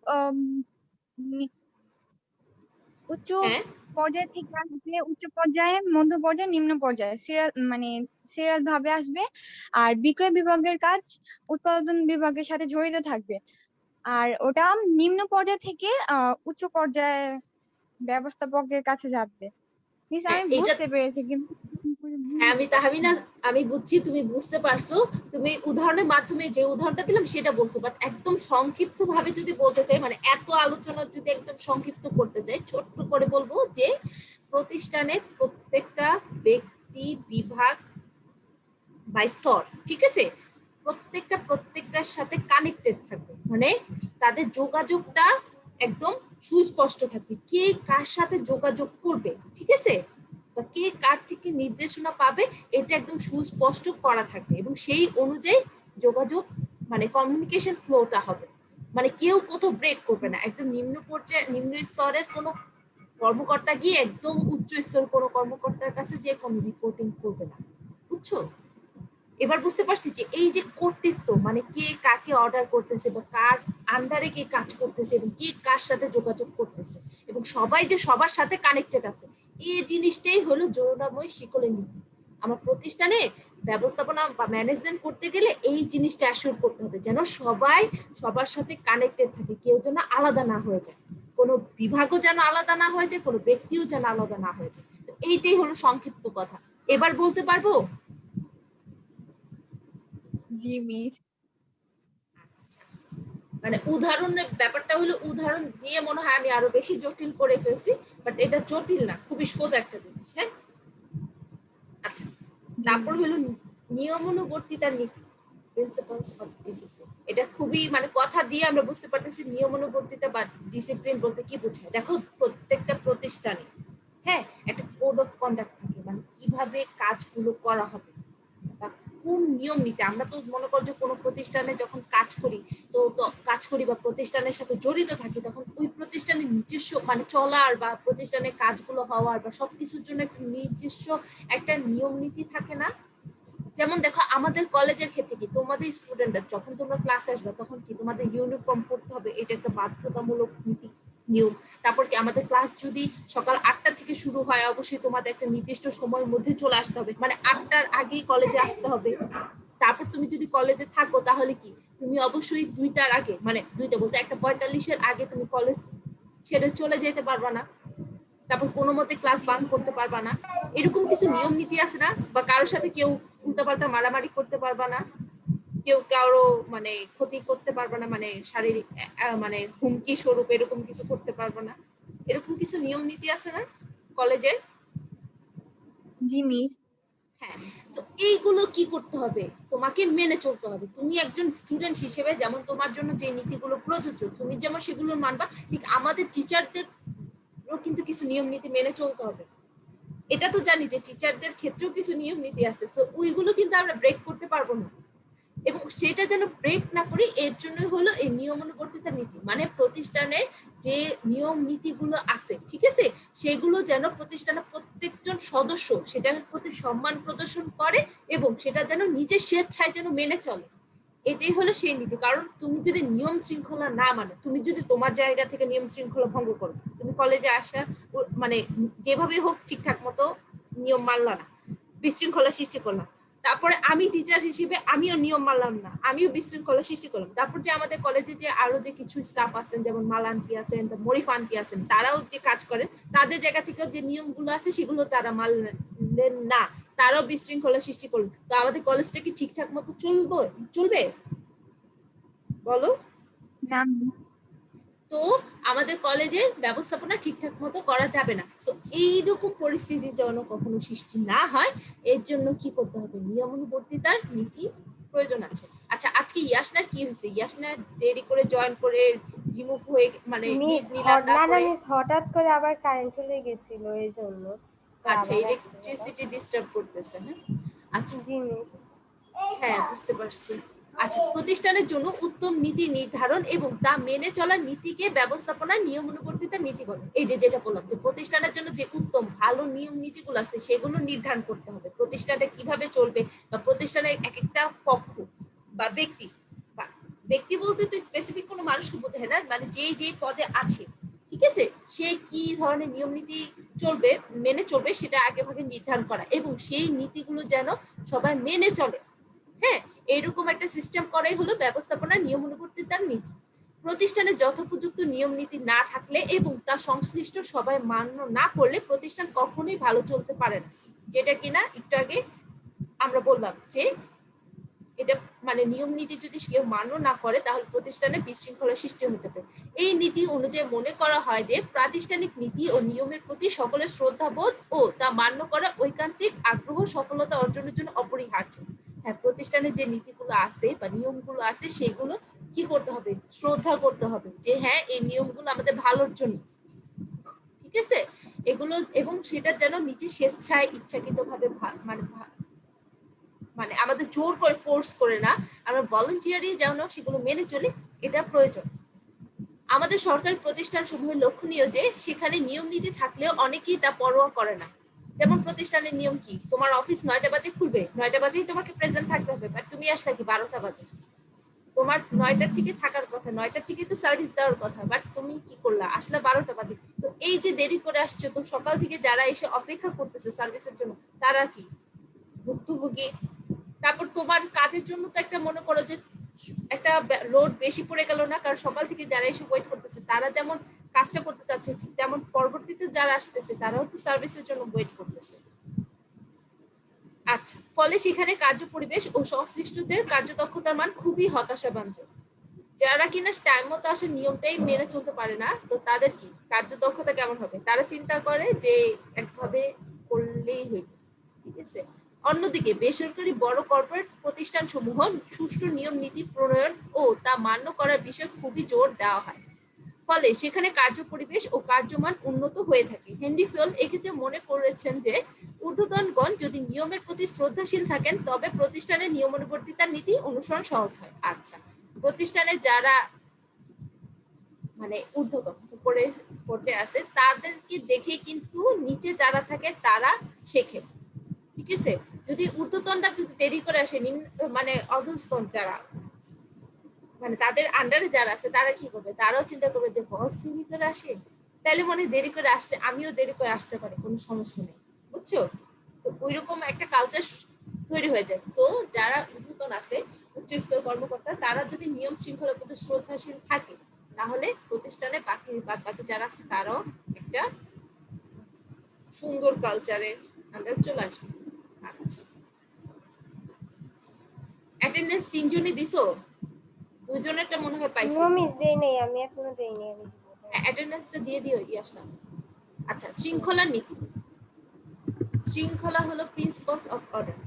উচ্চ হ্যাঁ, পর্যায় থেকে আসবে, উচ্চ পর্যায়ে, মধ্য পর্যায়ে, নিম্ন পর্যায়ে সিরিয়াল মানে সিরিয়াল ভাবে আসবে। আর বিক্রয় বিভাগের কাজ উৎপাদন বিভাগের সাথে জড়িত থাকবে, আর ওটা নিম্ন পর্যায় থেকে উচ্চ পর্যায়ে ব্যবস্থাপকের কাছে যাবে। মিস হ্যাঁ আমি এটা, বুঝতে পেরেছি কিন্তু হ্যাঁ আমি বুঝতে পারছি তাহমিনা, না। আমি বুঝছি তুমি বুঝতে পারছো, তুমি উদাহরণের মাধ্যমে যে উদাহরণটা দিলাম সেটা বলছো, বাট একদম সংক্ষিপ্ত ভাবে যদি বলতে চাই, মানে এত আলোচনা যদি একদম সংক্ষিপ্ত করতে চাই, ছোট্ট করে বলবো যে প্রতিষ্ঠানের প্রত্যেকটা ব্যক্তি, বিভাগ বা স্তর, ঠিক আছে, প্রত্যেকটার সাথে কানেক্টেড থাকবে, মানে তাদের যোগাযোগটা একদম সুস্পষ্ট থাকবে, কে কার সাথে যোগাযোগ করবে, ঠিক আছে, বা কে কার থেকে নির্দেশনা পাবে, এটা একদম সুস্পষ্ট করা থাকবে, এবং সেই অনুযায়ী যোগাযোগ মানে কমিউনিকেশন ফ্লোটা হবে, মানে কেউ কোথাও ব্রেক করবে না, একদম নিম্ন পর্যায়ে নিম্ন স্তরের কোনো কর্মকর্তা গিয়ে একদম উচ্চ স্তরের কোনো কর্মকর্তার কাছে যে কোনো রিপোর্টিং করবে না, বুঝছো? এবার বুঝতে পারছি যে এই যে কর্তৃত্ব, মানে কে কাকে অর্ডার করতেছে বা কার আন্ডারে কে কাজ করতেছে এবং কে কার সাথে যোগাযোগ করতেছে, এবং সবাই যে সবার সাথে কানেক্টেড আছে, এই জিনিসটাই হলো জোড়াময় শিকলের নীতি। আমার প্রতিষ্ঠানে ব্যবস্থাপনা বা ম্যানেজমেন্ট করতে গেলে এই জিনিসটা অ্যাসিওর করতে হবে যেন সবাই সবার সাথে কানেক্টেড থাকে, কেউ যেন আলাদা না হয়ে যায়, কোনো বিভাগও যেন আলাদা না হয়ে যায়, কোনো ব্যক্তিও যেন আলাদা না হয়ে যায়। তো এইটাই হলো সংক্ষিপ্ত কথা। এবার বলতে পারবো? জি মিস। মানে উদাহরণের ব্যাপারটা হলো উদাহরণ দিয়ে মনে হয় আমি আরো বেশি জটিল করে ফেলছি, বাট এটা জটিল না, খুবই সোজা একটা জিনিস। হ্যাঁ, আচ্ছা, জি তারপর মিস। হলো নিয়মানুবর্তিতার নীতি, প্রিন্সিপালস অফ ডিসিপ্লিন। এটা খুবই মানে কথা দিয়ে আমরা বুঝতে পারতেছি নিয়মানুবর্তিতা বা ডিসিপ্লিন বলতে কি বোঝায়। দেখো প্রত্যেকটা প্রতিষ্ঠানে হ্যাঁ একটা কোড অফ কন্ডাক্ট থাকে, মানে কিভাবে কাজগুলো করা হবে বা কোন নিয়ম নীতি, আমরা তো মনে করো যে কোনো প্রতিষ্ঠানে যখন কাজ করি, তো কাজ করি বা প্রতিষ্ঠানের সাথে জড়িত থাকি, তখন ওই প্রতিষ্ঠানের নিজস্ব মানে চলার বা প্রতিষ্ঠানের কাজগুলো হওয়ার বা সবকিছুর জন্য একটা নিজস্ব একটা নিয়ম নীতি থাকে না? যেমন দেখো আমাদের কলেজের ক্ষেত্রে কি, তোমাদের স্টুডেন্টরা যখন তোমরা ক্লাসে আসবে তখন কি তোমাদের ইউনিফর্ম পড়তে হবে, এটা একটা বাধ্যতামূলক নীতি নিয়ম। তারপর কি আমাদের ক্লাস যদি সকাল 8টা থেকে শুরু হয়, অবশ্যই তোমাদের একটা নির্দিষ্ট সময়ের মধ্যে চলে আসতে হবে, মানে 8টার আগেই কলেজে আসতে হবে। তারপর তুমি যদি কলেজে থাকো তাহলে কি তুমি অবশ্যই 2টার আগে, মানে 2টা বলতে 1:45-এর আগে তুমি কলেজ ছেড়ে চলে যেতে পারবা না। তারপর কোনো মতে ক্লাস বাঙ্ক করতে পারবা না, এরকম কিছু নিয়ম নীতি আছে না? বা কারোর সাথে কেউ উল্টাপাল্টা মারামারি করতে পারবা না, কেউ কারো মানে ক্ষতি করতে পারবা না, মানে শারীরিক মানে হুমকি স্বরূপ এরকম কিছু করতে পারবা না, এরকম কিছু নিয়ম নীতি আছে না কলেজে? জি মিস। হ্যাঁ, তো তো এইগুলো কি করতে হবে, তোমাকে মেনে চলতে হবে। তুমি একজন স্টুডেন্ট হিসেবে যেমন তোমার জন্য যে নীতিগুলো প্রযোজ্য তুমি যেমন সেগুলো মানবা, ঠিক আমাদের টিচারদেরও কিন্তু কিছু নিয়ম নীতি মেনে চলতে হবে। এটা তো জানি যে টিচারদের ক্ষেত্রেও কিছু নিয়ম নীতি আছে, তো ওইগুলো কিন্তু আমরা ব্রেক করতে পারবো না। এবং সেটা যেন ব্রেক না করি এর জন্য হলো এই নিয়মানুবর্তিতা নীতি, মানে প্রতিষ্ঠানের যে নিয়ম নীতিগুলো আছে ঠিক আছে, সেগুলো যেন প্রতিষ্ঠানের প্রত্যেকজন সদস্য সেটার প্রতি সম্মান প্রদর্শন করে এবং সেটা যেন নিজের স্বেচ্ছায় যেন মেনে চলে। এটাই হলো সেই নীতি। কারণ তুমি যদি নিয়ম শৃঙ্খলা না মানো, তুমি যদি তোমার জায়গা থেকে নিয়ম শৃঙ্খলা ভঙ্গ করো, তুমি কলেজে আসা মানে যেভাবে হোক ঠিকঠাক মতো নিয়ম মানলা না, বিশৃঙ্খলা সৃষ্টি করলাম, তারপরে আমি টিচার হিসেবে আমিও নিয়ম মানলাম না, আমিও বিশৃঙ্খলা সৃষ্টি করলাম, তারপর যে আমাদের কলেজে যে আরো যে কিছু স্টাফ আছেন যেমন মালা আন্টি আছেন, মরিফ আন্টি আছেন, তারাও যে কাজ করেন তাদের জায়গা থেকে যে নিয়মগুলো আছে সেগুলো তারা মানলেন না, তারাও বিশৃঙ্খলা সৃষ্টি করলেন, তো আমাদের কলেজটা কি ঠিকঠাক মতো চলবে বলো? না তো আমাদের কলেজের ব্যবস্থাপনা ঠিকঠাক মতো করা যাবে না। তো এইরকম পরিস্থিতি যেন কখনো সৃষ্টি না হয় এর জন্য কি করতে হবে, নিয়মানুবর্তিতার নীতি প্রয়োজন আছে। আচ্ছা আজকে ইয়াসনার কি হয়েছে? ইয়াসনা দেরি করে জয়েন করে রিমুভ হয়ে মানে লিভ নিলা, তারপরে হঠাৎ করে আবার কারেন্ট চলে গেছিল এই জন্য আচ্ছা আবার ইলেকট্রিসিটি ডিস্টার্ব করতেছে, হ্যাঁ আচ্ছা জি মিস। হ্যাঁ বুঝতে পারছি। আচ্ছা প্রতিষ্ঠানের জন্য উত্তম নীতি নির্ধারণ এবং তা মেনে চলার নীতিকে ব্যবস্থাপনার নিয়মানুবর্তিতার নীতি বলে। এই যে যেটা বললাম যে প্রতিষ্ঠানের জন্য যে উত্তম ভালো নিয়ম নীতিগুলো আছে সেগুলো নির্ধারণ করতে হবে, প্রতিষ্ঠানটা কিভাবে চলবে বা প্রতিষ্ঠানের এক একটা পক্ষ বা ব্যক্তি, বা ব্যক্তি বলতে তো স্পেসিফিক কোনো মানুষকে বোঝায় না, মানে যে পদে আছে ঠিক আছে সে কি ধরনের নিয়ম নীতি চলবে মেনে চলবে সেটা আগে ভাগে নির্ধারণ করা এবং সেই নীতিগুলো যেন সবাই মেনে চলে। হ্যাঁ, এরকম একটা সিস্টেম করাই হলো ব্যবস্থাপনার নিয়মানুবর্তিতার নীতি। প্রতিষ্ঠানে যথোপযুক্ত নিয়ম নীতি না থাকলে এবং তা সংশ্লিষ্ট সবাই মান্য না করলে প্রতিষ্ঠান কখনোই ভালো চলতে পারে না, যেটা কিনা একটু আগে আমরা বললাম যে এটা মানে নিয়ম নীতি যদি কেউ মান্য না করে তাহলে প্রতিষ্ঠানে বিশৃঙ্খলা সৃষ্টি হয়ে যাবে। এই নীতি অনুযায়ী মনে করা হয় যে প্রাতিষ্ঠানিক নীতি ও নিয়মের প্রতি সকলের শ্রদ্ধাবোধ ও তা মান্য করা ঐকান্তিক আগ্রহ সফলতা অর্জনের জন্য অপরিহার্য। হ্যাঁ, প্রতিষ্ঠানের যে নীতিগুলো আছে বা নিয়মগুলো আছে সেগুলো কি করতে হবে, শ্রদ্ধা করতে হবে যে হ্যাঁ এই নিয়মগুলো আমাদের ভালোর জন্য ঠিক আছে এগুলো, এবং সেটা যেন নিজে স্বেচ্ছায় ইচ্ছাকৃত ভাবে মানে মানে আমাদের জোর করে ফোর্স করে না, আমরা ভলান্টিয়ারি যেন সেগুলো মেনে চলি, এটা প্রয়োজন। আমাদের সরকারি প্রতিষ্ঠান সমূহের লক্ষণীয় যে সেখানে নিয়ম নীতি থাকলেও অনেকেই তা পরোয়া করে না। যেমন প্রতিষ্ঠানের নিয়ম কি, তোমার অফিস 9টা বাজে খুলবে, 9টা বাজেই তোমাকে প্রেজেন্ট থাকতে হবে, বাট তুমি আসলে কি 12টা বাজে, তোমার 9টার থেকে থাকার কথা, 9টার থেকে তো সার্ভিস দেওয়ার কথা, বাট তুমি কি করলা আসলে 12টা বাজে। তো এই যে দেরি করে আসছো, তো সকাল থেকে যারা এসে অপেক্ষা করতেছে সার্ভিসের জন্য তারা কি ভুক্তভোগী। তারপর তোমার কাজের জন্য তো একটা মনে করো যে একটা লোড বেশি পড়ে গেল না, কারণ সকাল থেকে যারা এসে ওয়েট করতেছে তারা যেমন কাজটা করতে চাচ্ছে ঠিক তেমন পরবর্তীতে যারা আসতেছে তারাও তো সার্ভিসের জন্য ওয়েট করতেছে। আচ্ছা, ফলে সেখানে কার্য পরিবেশ ও সংশ্লিষ্টদের কার্যদক্ষতার মান খুবই হতাশাব্যঞ্জক। যারা কিনা টাইম মতো আসে নিয়মটাই মেনে চলতে পারে না, তো তাদের কি কার্যদক্ষতা কেমন হবে, তারা চিন্তা করে যে একভাবে করলেই হইবে ঠিক আছে। অন্যদিকে বেসরকারি বড় কর্পোরেট প্রতিষ্ঠান সমূহ সুষ্ঠু নিয়ম নীতি প্রণয়ন ও তা মান্য করার বিষয়ে খুবই জোর দেওয়া হয়, ফলে সেখানে কার্য পরিবেশ ও কার্যমান উন্নত হয়ে থাকে। হেনরি ফিল এক্ষেত্রে মনে করেছেন যে ঊর্ধ্বতনগণ যদি নিয়মের প্রতি শ্রদ্ধাশীল থাকেন তবে প্রতিষ্ঠানের নিয়মানুবর্তিতার নীতি অনুসরণ সহজ হয়। আচ্ছা, প্রতিষ্ঠানে যারা মানে ঊর্ধ্বতন উপরে পর্যায়ে আছে তাদেরকে দেখে কিন্তু নিচে যারা থাকে তারা শেখে ঠিক আছে। যদি ঊর্ধ্বতনটা যদি দেরি করে আসে মানে অধস্তন যারা মানে তাদের আন্ডারে যারা আছে তারা কি করবে, তারাও চিন্তা করবে যে বস দেরি করে আসে তাহলে মনে দেরি করে আসলে আমিও দেরি করে আসতে পারি, কোনো সমস্যা নেই, বুঝছো? তো ওইরকম একটা কালচার তৈরি হয়ে যায়। তো যারা ঊর্ধ্বতন আছে উচ্চস্তর কর্মকর্তা তারা যদি নিয়ম শৃঙ্খলার প্রতি শ্রদ্ধাশীল থাকে তাহলে প্রতিষ্ঠানে বাকি যারা আছে তারাও একটা সুন্দর কালচারের আন্ডার চলে আসবে। আচ্ছা, অ্যাটেন্ডেন্স 3 জনই দিছো, 2 জনেরটা মনে হয় পাইছি। নো মিস দেই নাই, আমি এখনো দেই নাই, আমি দিব। অ্যাটেন্ডেন্সটা দিয়ে দিও ইয়াসনা। আচ্ছা, শৃঙ্খলার নীতি। শৃঙ্খলা হলো প্রিন্সিপালস অফ অর্ডার।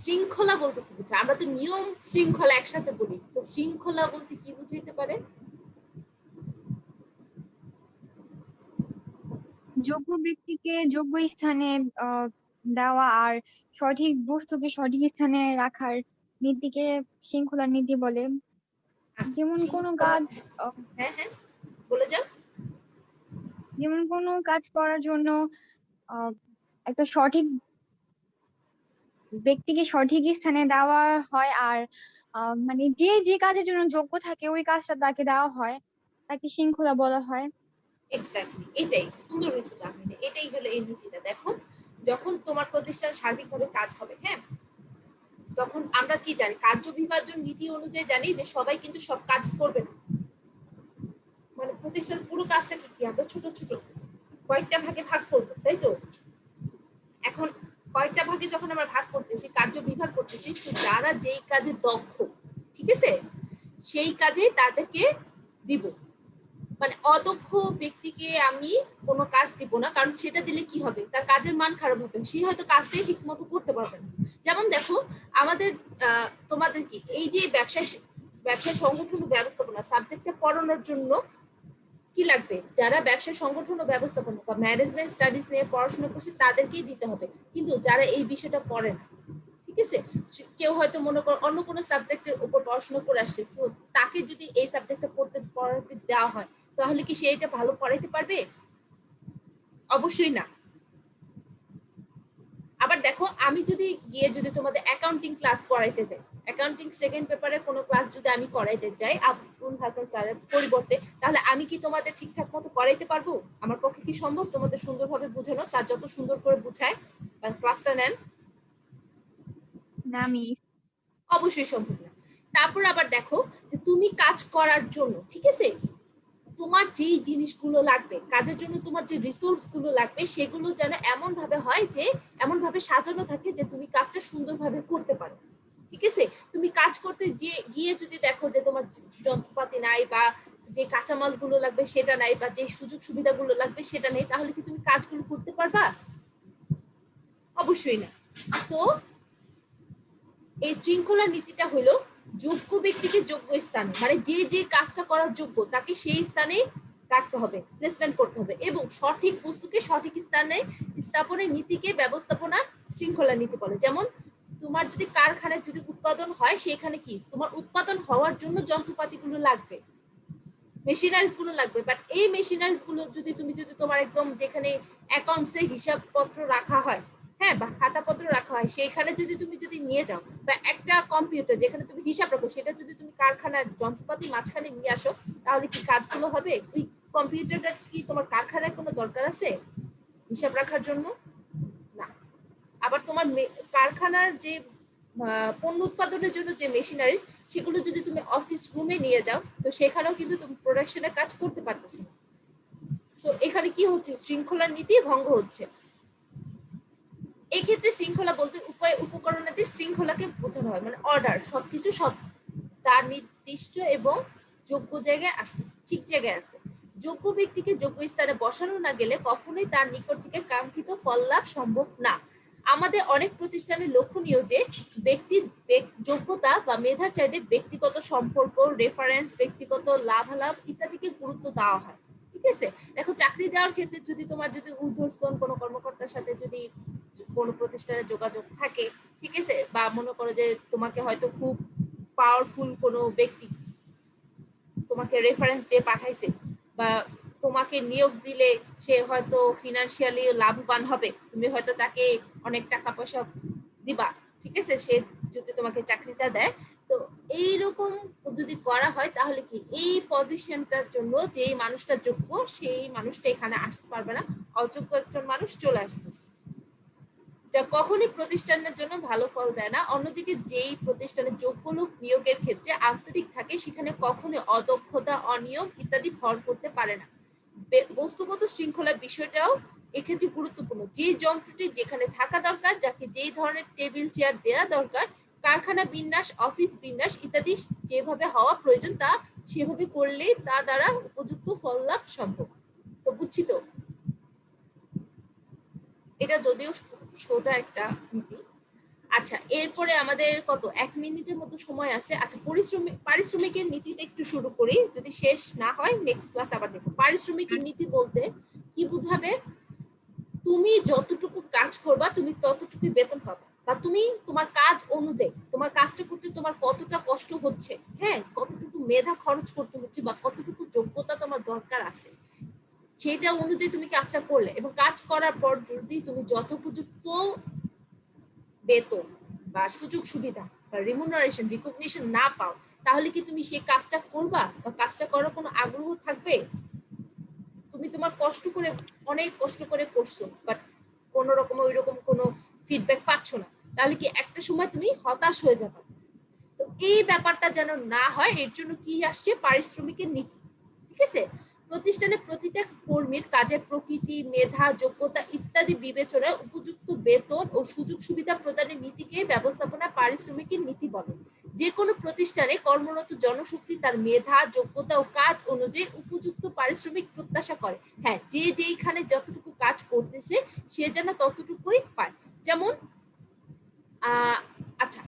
শৃঙ্খলা বলতে কি বোঝায়? আমরা তো নিয়ম শৃঙ্খলা একসাথে বলি, তো শৃঙ্খলা বলতে কি বুঝাইতে পারে? যোগ্য ব্যক্তিকে যোগ্য স্থানে দেওয়া আর সঠিক বস্তুকে সঠিক স্থানে রাখার নীতিকে শৃঙ্খলার নীতি বলে। আচ্ছা, যেমন কোনো শৃঙ্খলা, কাজ আহ, হ্যাঁ হ্যাঁ বলে যাও। যেমন কোনো কাজ করার জন্য আহ, একটা সঠিক ব্যক্তিকে সঠিক স্থানে দেওয়া হয়, আর মানে যে যে কাজের জন্য যোগ্য থাকে ওই কাজটা তাকে দেওয়া হয়, তাকে শৃঙ্খলা বলা হয়। এক্স্যাক্টলি, এটাই সুন্দর হয়েছে কাহিনী, এটাই হলো এই নীতিটা। দেখো, যখন তোমার প্রতিষ্ঠান সার্বিকভাবে কাজ হবে, হ্যাঁ, তখন আমরা কি জানি, কার্য বিভাজন নীতি অনুযায়ী জানি যে সবাই কিন্তু সব কাজ করবে না। মানে প্রতিষ্ঠান পুরো কাজটাকে কি আমরা ছোট ছোট কয়েকটা ভাগে ভাগ করবো, তাই তো? এখন কয়েকটা ভাগে যখন আমরা ভাগ করতেছি, কার্য বিভাগ করতেছি, যারা যেই কাজে দক্ষ, ঠিক আছে, সেই কাজে তাদেরকে দিব। মানে অদক্ষ ব্যক্তিকে আমি কোনো কাজ দিব না, কারণ সেটা দিলে কি হবে, তার কাজের মান খারাপ হবে, সে হয়তো কাজটাই ঠিক মতো করতে পারবে না। যেমন দেখো, আমাদের তোমাদের কি এই যে ব্যবসায় সংগঠন ও ব্যবস্থাপনা সাবজেক্টটা পড়ানোর জন্য কি লাগবে, যারা ব্যবসা সংগঠন ও ব্যবস্থাপনা বা ম্যানেজমেন্ট স্টাডিজ নিয়ে পড়াশোনা করছে তাদেরকেই দিতে হবে, কিন্তু যারা এই বিষয়টা পড়ে না, ঠিক আছে, কেউ হয়তো মনে কর অন্য কোনো সাবজেক্টের উপর পড়াশোনা করে আসছে, তো তাকে যদি এই সাবজেক্টটা পড়াতে দেওয়া হয়, তাহলে কি সে এটা ভালো পড়াইতে পারবে? অবশ্যই না। আবার দেখো, আমি যদি গিয়ে যদি তোমাদের অ্যাকাউন্টিং ক্লাস করাইতে যাই, অ্যাকাউন্টিং সেকেন্ড পেপারের কোনো ক্লাস যদি আমি করাইতে যাই আবুল হাসান স্যারের পরিবর্তে, তাহলে আমি কি তোমাদের ঠিকঠাক মতো করাইতে পারবো? আমার পক্ষে কি সম্ভব তোমাদের সুন্দরভাবে বুঝানো? স্যার যত সুন্দর করে বুঝায় বা ক্লাসটা নেন, না আমি অবশ্যই সম্ভব না। তারপর আবার দেখো, যে তুমি কাজ করার জন্য, ঠিক আছে, তোমার যেই জিনিসগুলো লাগবে কাজের জন্য, তোমার যে রিসোর্স গুলো লাগবে, সেগুলো যেন এমন ভাবে হয় যে এমন ভাবে সাজানো থাকে যে তুমি কাজটা সুন্দরভাবে করতে পারো, ঠিক আছে। তুমি কাজ করতে গিয়ে যদি দেখো যে তোমার যন্ত্রপাতি নাই, বা যে কাঁচামাল গুলো লাগবে সেটা নাই, বা যে সুযোগ সুবিধাগুলো লাগবে সেটা নেই, তাহলে কি তুমি কাজগুলো করতে পারবা? অবশ্যই না। তো এই শৃঙ্খলা নীতিটা হলো, যোগ্য ব্যক্তিকে যোগ্য স্থানে, মানে যে যে কাজটা করার যোগ্য তাকে সেই স্থানে রাখতে হবে, প্লেসমেন্ট করতে হবে, এবং সঠিক বস্তুকে সঠিক স্থানে স্থাপনের নীতিকে ব্যবস্থাপনা শৃঙ্খলা নীতি বলে। যেমন তোমার যদি কারখানায় যদি উৎপাদন হয়, সেখানে কি তোমার উৎপাদন হওয়ার জন্য যন্ত্রপাতিগুলো লাগবে, মেশিনারিজ গুলো লাগবে, বাট এই মেশিনারিজ গুলো যদি তুমি যদি তোমার একদম যেখানে অ্যাকাউন্টসে হিসাবপত্র রাখা হয়, হ্যাঁ, বা খাতাপত্র রাখা হয়, সেইখানে যদি তুমি যদি নিয়ে যাও, বা একটা কম্পিউটার যেখানে তুমি হিসাব রাখো, সেটা যদি তুমি কারখানার যন্ত্রপাতি মাঝখানে নিয়ে আসো, তাহলে কি কাজগুলো হবে? ওই কম্পিউটারটা কি তোমার কারখানার কোনো দরকার আছে হিসাব রাখার জন্য? না। আবার তোমার কারখানার যে পণ্য উৎপাদনের জন্য যে মেশিনারিজ, সেগুলো যদি তুমি অফিস রুমে নিয়ে যাও, তো সেখানেও কিন্তু তুমি প্রোডাকশনের কাজ করতে পারতেছো। তো এখানে কি হচ্ছে, শৃঙ্খলার নীতি ভঙ্গ হচ্ছে। এই ক্ষেত্রে শৃঙ্খলা বলতে উপকরণাদির শৃঙ্খলাকে বোঝানো হয়, মানে অর্ডার, সবকিছু সব তার নির্দিষ্ট এবং যোগ্য জায়গায় আছে, ঠিক জায়গায় আছে। যোগ্য ব্যক্তিকে যোগ্য স্থানে বসানো না গেলে কখনোই তার নিকট থেকে কাঙ্ক্ষিত ফল লাভ সম্ভব না। আমাদের অনেক প্রতিষ্ঠানে লক্ষণীয় যে ব্যক্তির যোগ্যতা বা মেধার চাইতে ব্যক্তিগত সম্পর্ক, রেফারেন্স, ব্যক্তিগত লাভালাভ ইত্যাদিকে গুরুত্ব দেওয়া হয়, ঠিক আছে। দেখো, চাকরি দেওয়ার ক্ষেত্রে যদি তোমার যদি ঊর্ধ্বতন কোনো কর্মকর্তার সাথে যদি কোনো প্রতিষ্ঠানে যোগাযোগ থাকে, ঠিক আছে, বা মনে করো যে তোমাকে হয়তো খুব পাওয়ারফুল কোনো ব্যক্তি তোমাকে রেফারেন্স দিয়ে পাঠাইছে, বা তোমাকে নিয়োগ দিলে সে হয়তো ফিনান্সিয়ালি লাভবান হবে, তুমি হয়তো তাকে অনেক টাকা পয়সা দিবা, ঠিক আছে, সে যদি তোমাকে চাকরিটা দেয়। তো এইরকম যদি করা হয়, তাহলে কি এই পজিশনটার জন্য যে মানুষটা যোগ্য, সেই মানুষটা এখানে আসতে পারবে না, অযোগ্য একজন মানুষ চলে আসতেছে, যা কখনই প্রতিষ্ঠানের জন্য ভালো ফল দেয় না। অন্যদিকে যেই প্রতিষ্ঠানে যোগ্য লোক নিয়োগের ক্ষেত্রে আন্তরিক থাকে, সেখানে কখনোই অদক্ষতা, অনিয়ম ইত্যাদি ভর করতে পারে না। বস্তুগত শৃঙ্খলার বিষয়টাও এক্ষেত্রে গুরুত্বপূর্ণ। যে যন্ত্রটি যেখানে থাকা দরকার, যাকে যেই ধরনের টেবিল চেয়ার দেওয়া দরকার, কারখানা বিন্যাস, অফিস বিন্যাস ইত্যাদি যেভাবে হওয়া প্রয়োজন, তা সেভাবে করলেই তা দ্বারা উপযুক্ত ফল লাভ সম্ভব। তো বুঝছি তো, এটা যদিও সোজা একটা নীতি। আচ্ছা, এরপরে আমাদের কত 1 মিনিটের মতো সময় আছে। আচ্ছা, পারিশ্রমিকের নীতিটা একটু শুরু করি, যদি শেষ না হয় নেক্সট ক্লাস আবার দেখো। পারিশ্রমিকের নীতি বলতে কি বুঝাবে? তুমি যতটুকু কাজ করবা তুমি ততটুকু বেতন পাবা, বা তুমি তোমার কাজ অনুযায়ী তোমার কাজটা করতে তোমার কতটা কষ্ট হচ্ছে, হ্যাঁ, কতটুকু মেধা খরচ করতে হচ্ছে বা কতটুকু যোগ্যতা তোমার দরকার আছে, সেটা অনুযায়ী তুমি কাজটা করলে এবং কাজ করার পর যদি তুমি যথোপযুক্ত বেতন বা সুযোগ সুবিধা বা রিমুনারেশন রিকগনিশন না পাও, তাহলে কি তুমি সেই কাজটা করবা বা কাজটা করার কোনো আগ্রহ থাকবে? তুমি তোমার কষ্ট করে অনেক কষ্ট করে করছো, বাট কোনো রকম ওই রকম কোনো ফিডব্যাক পাচ্ছ না, তাহলে কি একটা সময় তুমি হতাশ হয়ে যাবে। তো এই ব্যাপারটা যেন না হয় এর জন্য কি আসছে? পারিশ্রমিকের নীতি। ঠিক আছে? প্রতিষ্ঠানে প্রতিটা কর্মীর কাজের প্রকৃতি, মেধা, যোগ্যতা ইত্যাদি বিবেচনায় উপযুক্ত বেতন ও সুযোগ সুবিধা প্রদানের নীতিকে ব্যবস্থাপনা পারিশ্রমিকের নীতি বলে। যে কোনো প্রতিষ্ঠানে কর্মরত জনশক্তি তার মেধা, যোগ্যতা ও কাজ অনুযায়ী উপযুক্ত পারিশ্রমিক প্রত্যাশা করে। হ্যাঁ, যে যেইখানে যতটুকু কাজ করতেছে সে যেন ততটুকুই পায়। যেমন